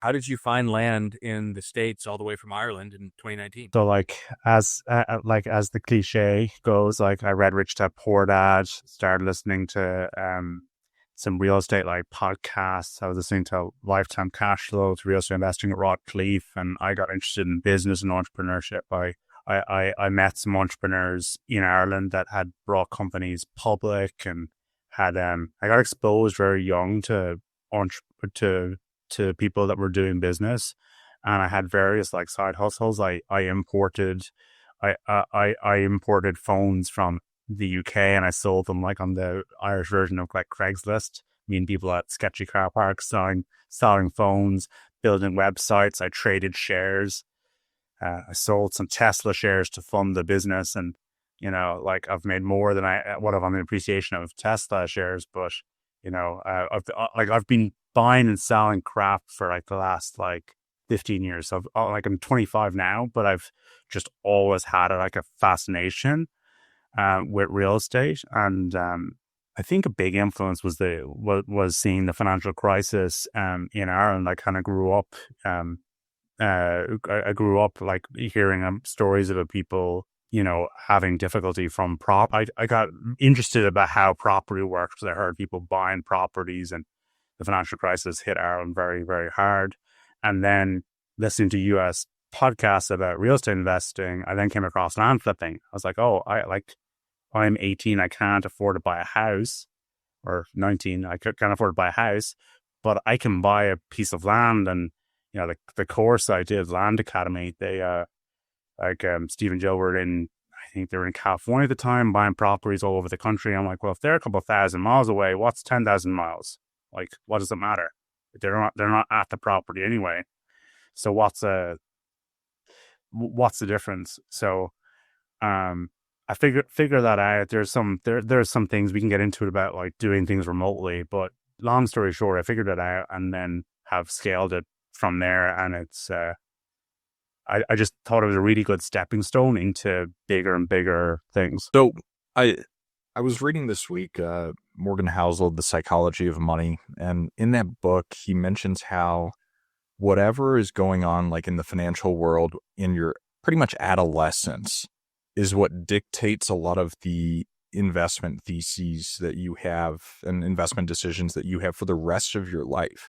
How did you find land in the States all the way from Ireland in 2019? So as the cliche goes, like I read Rich Dad Poor Dad, started listening to some real estate like podcasts. I was listening to Lifetime Cash Flow to real estate investing at Rod Cleef, and I got interested in business and entrepreneurship. I met some entrepreneurs in Ireland that had brought companies public and had I got exposed very young to to people that were doing business, and I had various like side hustles. I imported phones from the UK and I sold them like on the Irish version of like Craigslist. Meeting people at sketchy car parks, selling phones, building websites. I traded shares. I sold some Tesla shares to fund the business, and like I've made more than I what have on the appreciation of Tesla shares. But I've been buying and selling crap for like the last like 15 years. So I'm 25 now, but I've just always had like a fascination with real estate, and I think a big influence was seeing the financial crisis in Ireland. I kind of grew up. I grew up like hearing stories about people, having difficulty from I got interested about how property works because I heard people buying properties, and the financial crisis hit Ireland very, very hard. And then listening to US podcasts about real estate investing, I then came across land flipping. I was like, oh, I'm 18, I can't afford to buy a house, or 19, I can't afford to buy a house, but I can buy a piece of land. And the course I did, Land Academy, they Steve and Joe were I think they were in California at the time, buying properties all over the country. I'm like, well, if they're a couple of thousand miles away, what's 10,000 miles? Like, what does it matter? They're not at the property anyway. So what's the difference? So I figure that out. There's some things we can get into it about like doing things remotely, but long story short, I figured it out and then have scaled it from there. And I just thought it was a really good stepping stone into bigger and bigger things. So I I was reading this week Morgan Housel, The Psychology of Money, and in that book he mentions how whatever is going on like in the financial world in your pretty much adolescence is what dictates a lot of the investment theses that you have and investment decisions that you have for the rest of your life.